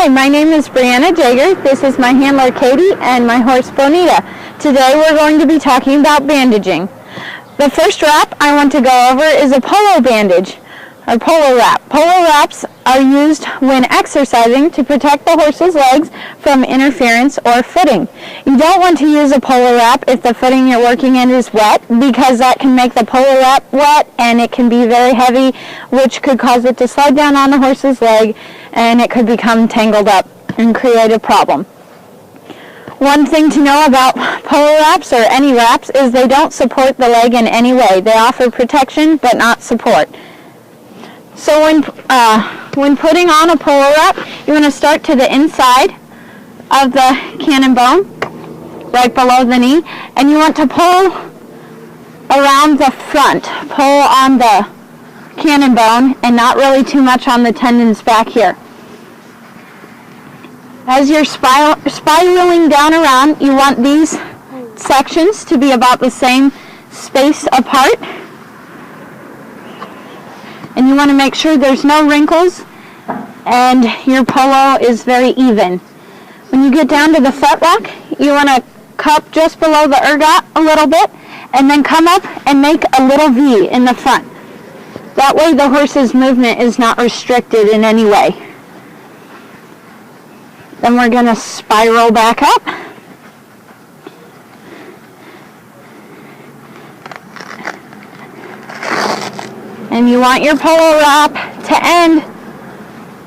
Hi, my name is Brianna Jager. This is my handler Katie and my horse Bonita. Today we're going to be talking about bandaging. The first wrap I want to go over is a polo bandage, or polo wrap. Polo wraps are used when exercising to protect the horse's legs from interference or footing. You don't want to use a polo wrap if the footing you're working in is wet, because that can make the polo wrap wet and it can be very heavy, which could cause it to slide down on the horse's leg and it could become tangled up and create a problem. One thing to know about polo wraps, or any wraps, is they don't support the leg in any way. They offer protection but not support. So when putting on a polo wrap, you want to start to the inside of the cannon bone, right below the knee, and you want to pull around the front, pull on the cannon bone and not really too much on the tendons back here. As you're spiraling down around, you want these sections to be about the same space apart. And you want to make sure there's no wrinkles and your polo is very even. When you get down to the fetlock, you want to cup just below the ergot a little bit and then come up and make a little V in the front. That way the horse's movement is not restricted in any way. Then we're going to spiral back up. And you want your polo wrap to end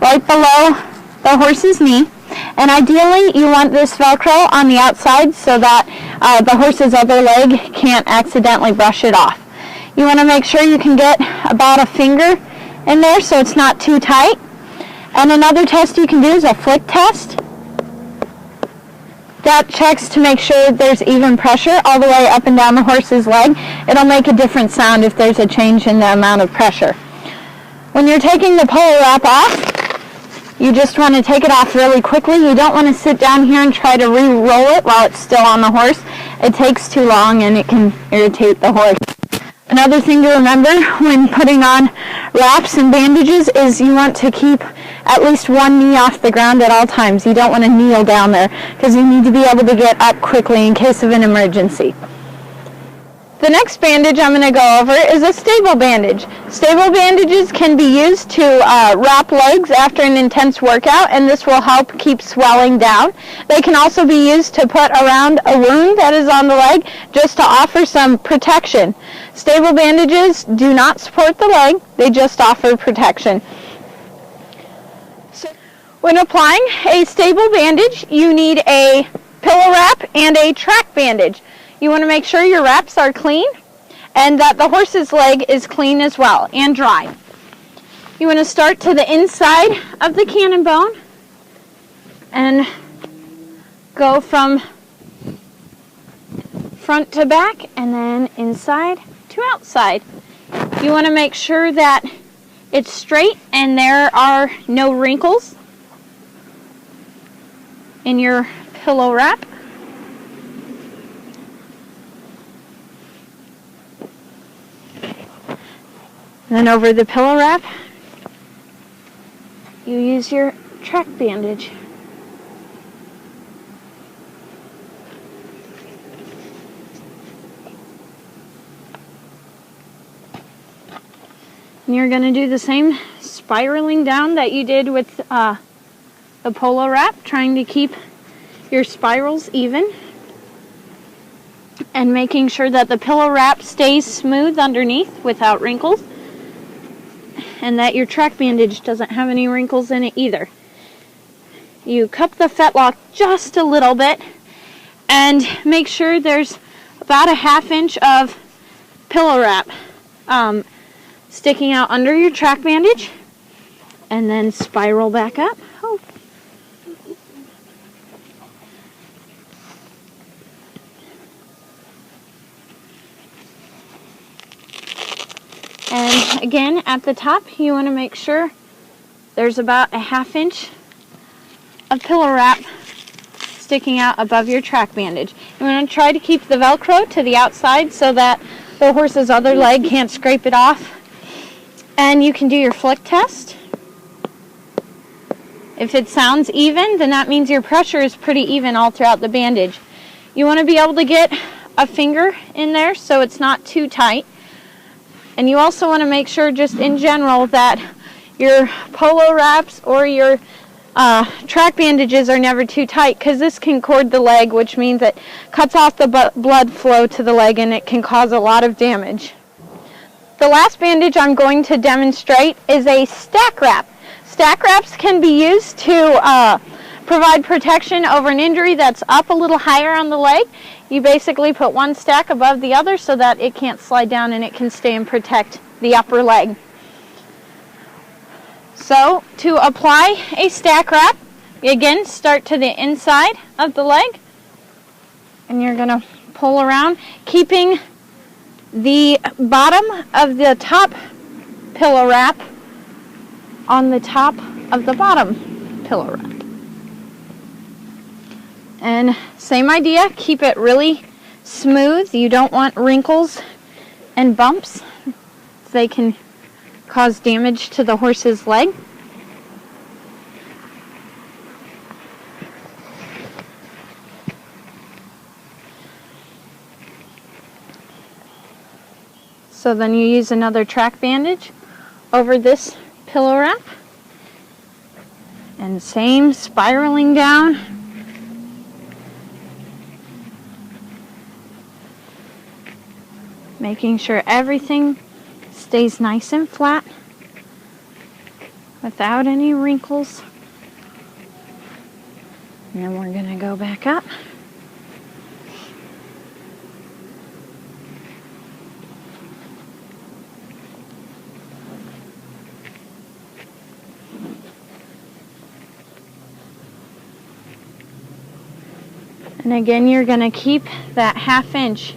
right below the horse's knee. And ideally, you want this Velcro on the outside so that the horse's other leg can't accidentally brush it off. You want to make sure you can get about a finger in there so it's not too tight. And another test you can do is a flick test. That checks to make sure there's even pressure all the way up and down the horse's leg. It'll make a different sound if there's a change in the amount of pressure. When you're taking the polo wrap off, you just want to take it off really quickly. You don't want to sit down here and try to re-roll it while it's still on the horse. It takes too long and it can irritate the horse. Another thing to remember when putting on wraps and bandages is you want to keep at least one knee off the ground at all times. You don't want to kneel down there because you need to be able to get up quickly in case of an emergency. The next bandage I'm going to go over is a stable bandage. Stable bandages can be used to wrap legs after an intense workout, and this will help keep swelling down. They can also be used to put around a wound that is on the leg just to offer some protection. Stable bandages do not support the leg, they just offer protection. So, when applying a stable bandage, you need a pillow wrap and a track bandage. You want to make sure your wraps are clean and that the horse's leg is clean as well and dry. You want to start to the inside of the cannon bone and go from front to back and then inside to outside. You want to make sure that it's straight and there are no wrinkles in your pillow wrap. Then over the pillow wrap, you use your track bandage. And you're going to do the same spiraling down that you did with the polo wrap, trying to keep your spirals even and making sure that the pillow wrap stays smooth underneath without wrinkles, and that your track bandage doesn't have any wrinkles in it either. You cup the fetlock just a little bit and make sure there's about a ½ inch of pillow wrap sticking out under your track bandage, and then spiral back up. Oh. And again, at the top, you want to make sure there's about a ½ inch of pillow wrap sticking out above your track bandage. You want to try to keep the Velcro to the outside so that the horse's other leg can't scrape it off. And you can do your flick test. If it sounds even, then that means your pressure is pretty even all throughout the bandage. You want to be able to get a finger in there so it's not too tight. And you also want to make sure, just in general, that your polo wraps or your track bandages are never too tight, because this can cord the leg, which means it cuts off the blood flow to the leg and it can cause a lot of damage. The last bandage I'm going to demonstrate is a stack wrap. Stack wraps can be used to provide protection over an injury that's up a little higher on the leg. You basically put one stack above the other so that it can't slide down and it can stay and protect the upper leg. So to apply a stack wrap, again, start to the inside of the leg, and you're going to pull around, keeping the bottom of the top pillow wrap on the top of the bottom pillow wrap. And same idea, keep it really smooth. You don't want wrinkles and bumps. They can cause damage to the horse's leg. So then you use another track bandage over this pillow wrap. And same, spiraling down. Making sure everything stays nice and flat without any wrinkles. And then we're going to go back up. And again, you're going to keep that 1/2 inch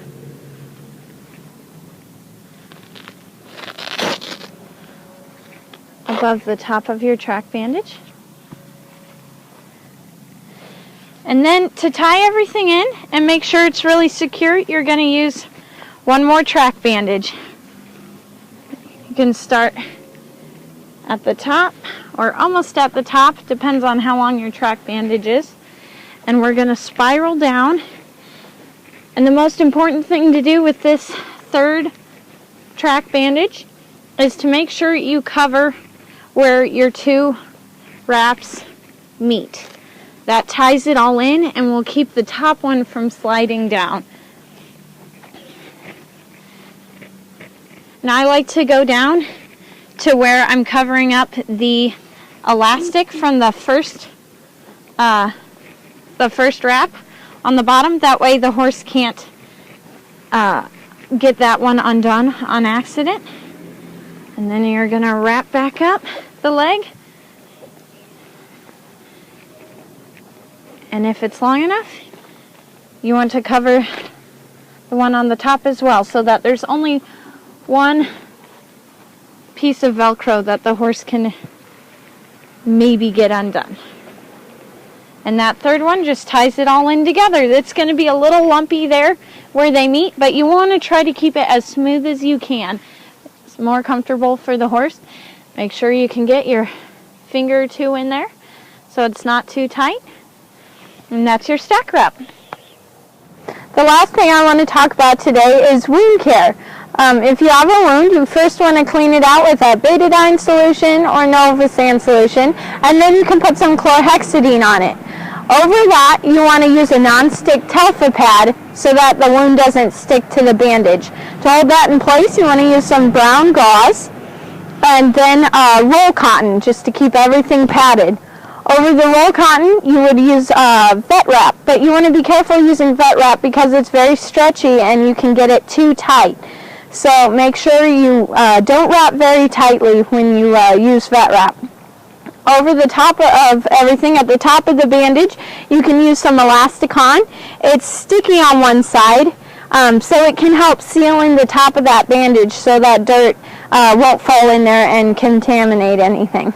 above the top of your track bandage. And then to tie everything in and make sure it's really secure, you're going to use one more track bandage. You can start at the top or almost at the top, depends on how long your track bandage is. And we're going to spiral down. And the most important thing to do with this third track bandage is to make sure you cover where your two wraps meet. That ties it all in and will keep the top one from sliding down. Now I like to go down to where I'm covering up the elastic from the first wrap on the bottom. That way the horse can't get that one undone on accident. And then you're going to wrap back up the leg. And if it's long enough, you want to cover the one on the top as well, so that there's only one piece of Velcro that the horse can maybe get undone. And that third one just ties it all in together. It's going to be a little lumpy there where they meet, but you want to try to keep it as smooth as you can. It's more comfortable for the horse. Make sure you can get your finger or two in there so it's not too tight. And that's your stack wrap. The last thing I want to talk about today is wound care. If you have a wound, you first want to clean it out with a betadine solution or Novosan solution, and then you can put some chlorhexidine on it. Over that, you want to use a non-stick Telfa pad so that the wound doesn't stick to the bandage. To hold that in place, you want to use some brown gauze and then roll cotton just to keep everything padded. Over the roll cotton, you would use vet wrap, but you want to be careful using vet wrap because it's very stretchy and you can get it too tight. So make sure you don't wrap very tightly when you use vet wrap. Over the top of everything, at the top of the bandage, you can use some Elasticon. It's sticky on one side, so it can help seal in the top of that bandage so that dirt won't fall in there and contaminate anything.